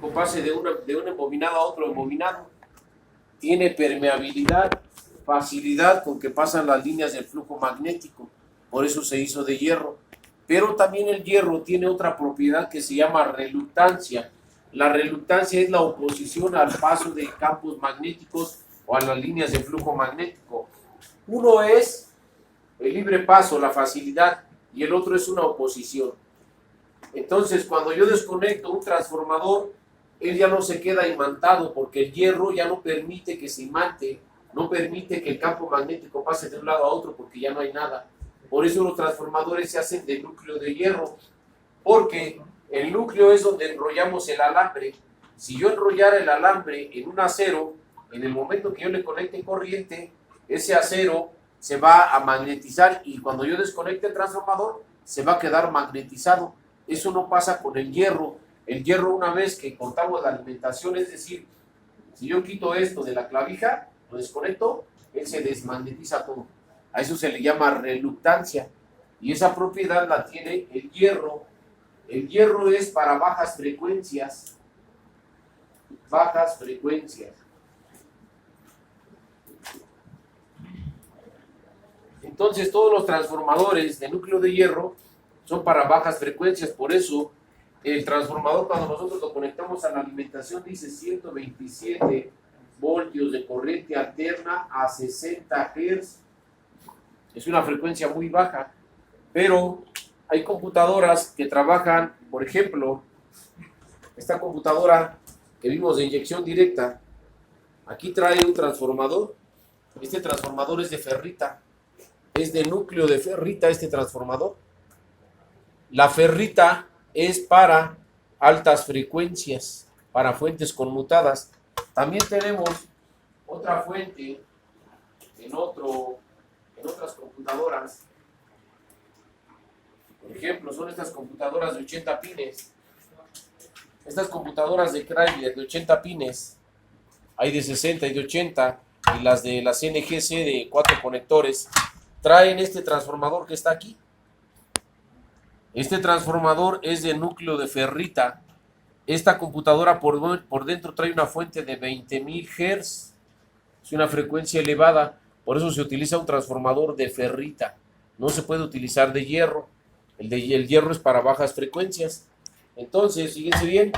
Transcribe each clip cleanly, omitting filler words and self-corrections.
pase de un embobinado a otro embobinado. Tiene permeabilidad, facilidad con que pasan las líneas del flujo magnético. Por eso se hizo de hierro. Pero también el hierro tiene otra propiedad que se llama reluctancia. La reluctancia es la oposición al paso de campos magnéticos o a las líneas de flujo magnético. Uno es el libre paso, la facilidad, y el otro es una oposición. Entonces, cuando yo desconecto un transformador, él ya no se queda imantado porque el hierro ya no permite que se imante, no permite que el campo magnético pase de un lado a otro porque ya no hay nada. Por eso los transformadores se hacen de núcleo de hierro, porque el núcleo es donde enrollamos el alambre. Si yo enrollara el alambre en un acero, en el momento que yo le conecte corriente, ese acero se va a magnetizar y cuando yo desconecte el transformador, se va a quedar magnetizado. Eso no pasa con el hierro. El hierro, una vez que cortamos la alimentación, es decir, si yo quito esto de la clavija, lo desconecto, él se desmagnetiza todo. A eso se le llama reluctancia. Y esa propiedad la tiene el hierro. El hierro es para bajas frecuencias. Bajas frecuencias. Entonces, todos los transformadores de núcleo de hierro son para bajas frecuencias. Por eso, el transformador, cuando nosotros lo conectamos a la alimentación, dice 127 voltios de corriente alterna a 60 Hz. Es una frecuencia muy baja, pero hay computadoras que trabajan, por ejemplo, esta computadora que vimos de inyección directa, aquí trae un transformador. Este transformador es de ferrita, es de núcleo de ferrita este transformador. La ferrita es para altas frecuencias, para fuentes conmutadas. También tenemos otra fuente en otras computadoras. Por ejemplo, son estas computadoras de 80 pines. Estas computadoras de Chrysler de 80 pines, hay de 60 y de 80, y las de la CNGC de 4 conectores, traen este transformador que está aquí. Este transformador es de núcleo de ferrita. Esta computadora por dentro trae una fuente de 20.000 Hz. Es una frecuencia elevada. Por eso se utiliza un transformador de ferrita. No se puede utilizar de hierro. El hierro es para bajas frecuencias. Entonces, fíjense bien.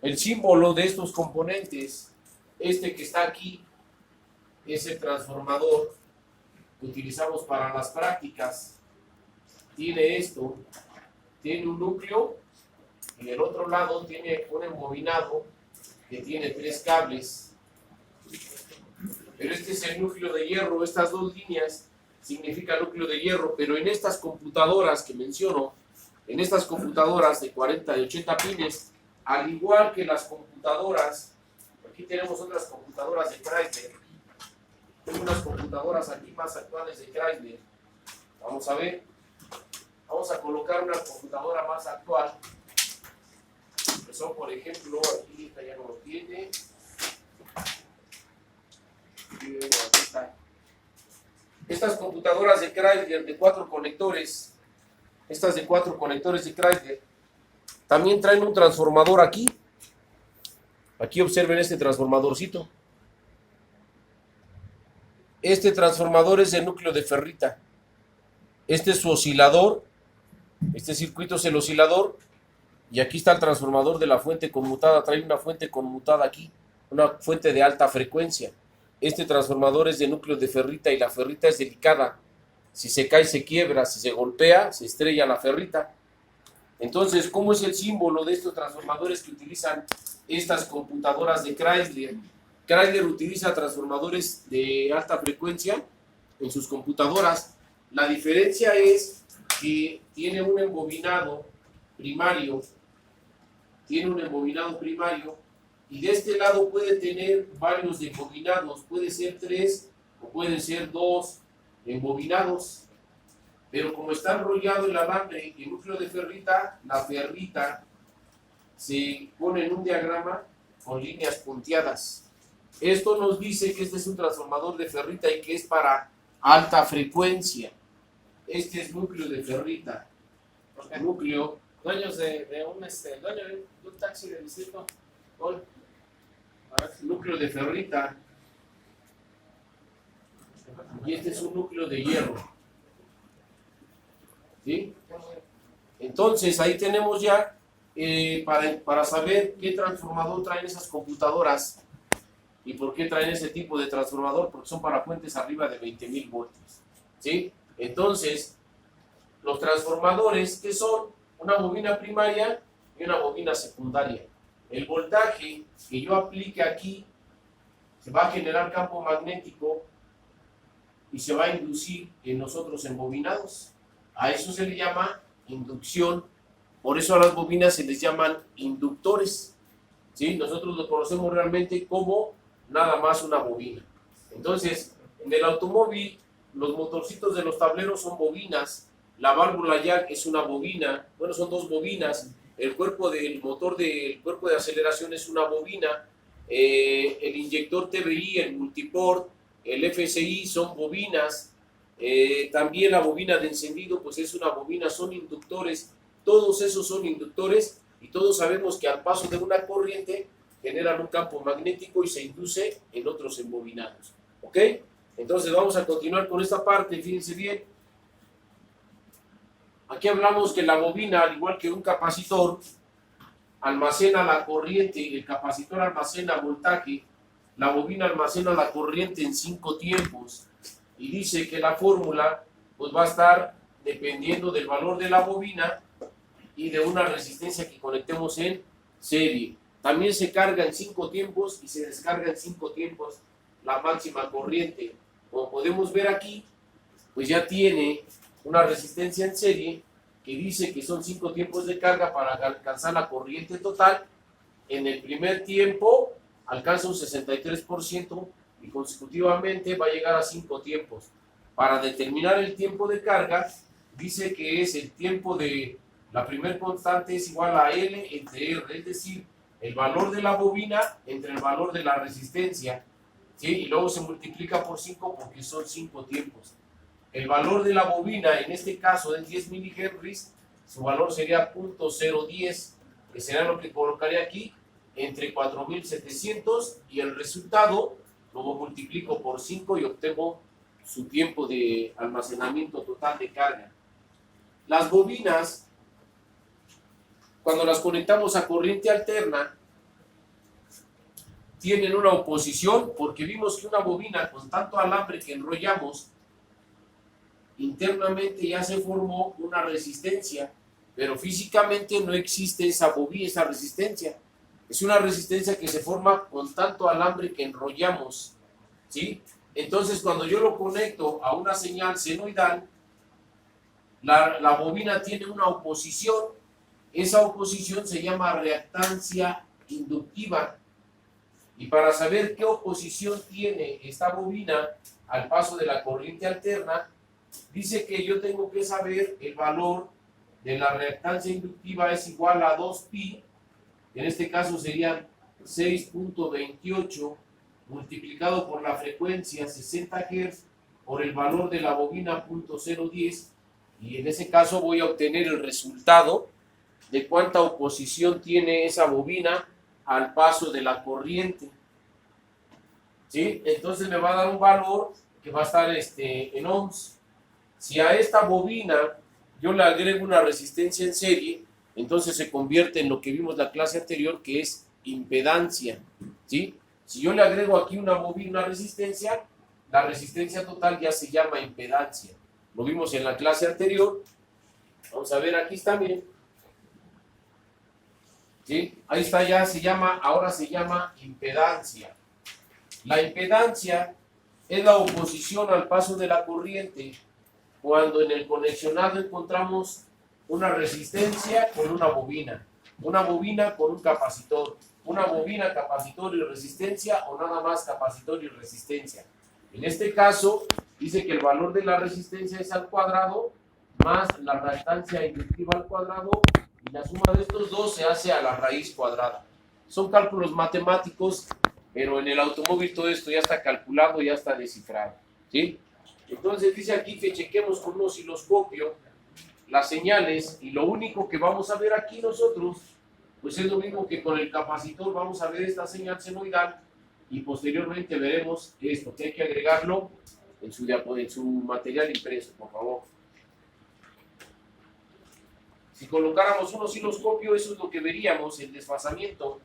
El símbolo de estos componentes, este que está aquí, es el transformador que utilizamos para las prácticas. Tiene esto, tiene un núcleo y del otro lado tiene un embobinado que tiene 3 cables. Pero este es el núcleo de hierro. Estas 2 líneas significan núcleo de hierro, pero en estas computadoras que menciono, en estas computadoras de 40 y 80 pines, al igual que las computadoras, aquí tenemos otras computadoras de Chrysler, tengo unas computadoras aquí más actuales de Chrysler. Vamos a ver. Vamos a colocar una computadora más actual, que son, por ejemplo, aquí esta ya no lo tiene. Aquí está. Estas computadoras de Chrysler de 4 conectores, estas de 4 conectores de Chrysler, también traen un transformador aquí. Aquí observen este transformadorcito. Este transformador es de núcleo de ferrita. Este es su oscilador. Este circuito es el oscilador y aquí está el transformador de la fuente conmutada. Trae una fuente conmutada aquí, una fuente de alta frecuencia. Este transformador es de núcleo de ferrita y la ferrita es delicada. Si se cae, se quiebra. Si se golpea, se estrella la ferrita. Entonces, ¿cómo es el símbolo de estos transformadores que utilizan estas computadoras de Chrysler? Chrysler utiliza transformadores de alta frecuencia en sus computadoras. La diferencia es que tiene un embobinado primario, y de este lado puede tener varios embobinados, puede ser 3 o pueden ser 2 embobinados, pero como está enrollado el alambre y el núcleo de ferrita, la ferrita se pone en un diagrama con líneas punteadas. Esto nos dice que este es un transformador de ferrita y que es para alta frecuencia. Este es núcleo de ferrita. Porque núcleo. Dueños de un dueño de un ducta. Axel, el distrito. Núcleo de ferrita. Y este es un núcleo de hierro. ¿Sí? Entonces ahí tenemos ya para saber qué transformador traen esas computadoras y por qué traen ese tipo de transformador, porque son para fuentes arriba de 20,000 voltios. ¿Sí? Entonces, los transformadores, ¿qué son? Una bobina primaria y una bobina secundaria. El voltaje que yo aplique aquí se va a generar campo magnético y se va a inducir en nosotros embobinados. A eso se le llama inducción. Por eso a las bobinas se les llaman inductores. ¿Sí? Nosotros lo conocemos realmente como nada más una bobina. Entonces, en el automóvil, los motorcitos de los tableros son bobinas. La válvula jack es una bobina. Bueno, son dos bobinas. El cuerpo del motor del cuerpo de aceleración es una bobina. El inyector TBI, el multiport, el FSI son bobinas. También la bobina de encendido pues es una bobina, son inductores. Todos esos son inductores y todos sabemos que al paso de una corriente generan un campo magnético y se induce en otros embobinados. ¿Ok? Entonces vamos a continuar con esta parte, fíjense bien. Aquí hablamos que la bobina, al igual que un capacitor, almacena la corriente, el capacitor almacena voltaje, la bobina almacena la corriente en 5 tiempos y dice que la fórmula pues va a estar dependiendo del valor de la bobina y de una resistencia que conectemos en serie. También se carga en 5 tiempos y se descarga en 5 tiempos la máxima corriente. Como podemos ver aquí, pues ya tiene una resistencia en serie que dice que son 5 tiempos de carga para alcanzar la corriente total. En el primer tiempo alcanza un 63% y consecutivamente va a llegar a 5 tiempos. Para determinar el tiempo de carga, dice que es el tiempo de la primer constante es igual a L entre R, es decir, el valor de la bobina entre el valor de la resistencia, ¿sí? Y luego se multiplica por 5 porque son 5 tiempos. El valor de la bobina, en este caso es 10 milihenries, su valor sería 0.010, que será lo que colocaré aquí, entre 4,700 y el resultado lo multiplico por 5 y obtengo su tiempo de almacenamiento total de carga. Las bobinas, cuando las conectamos a corriente alterna, tienen una oposición porque vimos que una bobina con tanto alambre que enrollamos, internamente ya se formó una resistencia, pero físicamente no existe esa bobina, esa resistencia. Es una resistencia que se forma con tanto alambre que enrollamos, ¿sí? Entonces, cuando yo lo conecto a una señal senoidal, la bobina tiene una oposición. Esa oposición se llama reactancia inductiva. Y para saber qué oposición tiene esta bobina al paso de la corriente alterna, dice que yo tengo que saber el valor de la reactancia inductiva es igual a 2pi, en este caso serían 6.28 multiplicado por la frecuencia 60 Hz por el valor de la bobina .010, y en ese caso voy a obtener el resultado de cuánta oposición tiene esa bobina al paso de la corriente. ¿Sí? Entonces me va a dar un valor que va a estar en ohms. Si a esta bobina yo le agrego una resistencia en serie, entonces se convierte en lo que vimos en la clase anterior, que es impedancia. ¿Sí? Si yo le agrego aquí una bobina, una resistencia, la resistencia total ya se llama impedancia. Lo vimos en la clase anterior. Vamos a ver, aquí está, miren. ¿Sí? Ahí está, ya se llama, ahora se llama impedancia. La impedancia es la oposición al paso de la corriente cuando en el conexionado encontramos una resistencia con una bobina con un capacitor, una bobina, capacitor y resistencia, o nada más capacitor y resistencia. En este caso, dice que el valor de la resistencia es al cuadrado más la reactancia inductiva al cuadrado, y la suma de estos dos se hace a la raíz cuadrada. Son cálculos matemáticos, pero en el automóvil todo esto ya está calculado, ya está descifrado, ¿sí? Entonces dice aquí que chequemos con un osciloscopio las señales, y lo único que vamos a ver aquí nosotros pues es lo mismo que con el capacitor. Vamos a ver esta señal senoidal y posteriormente veremos esto, que hay que agregarlo en su material impreso, por favor. Si colocáramos un osciloscopio, eso es lo que veríamos, el desfasamiento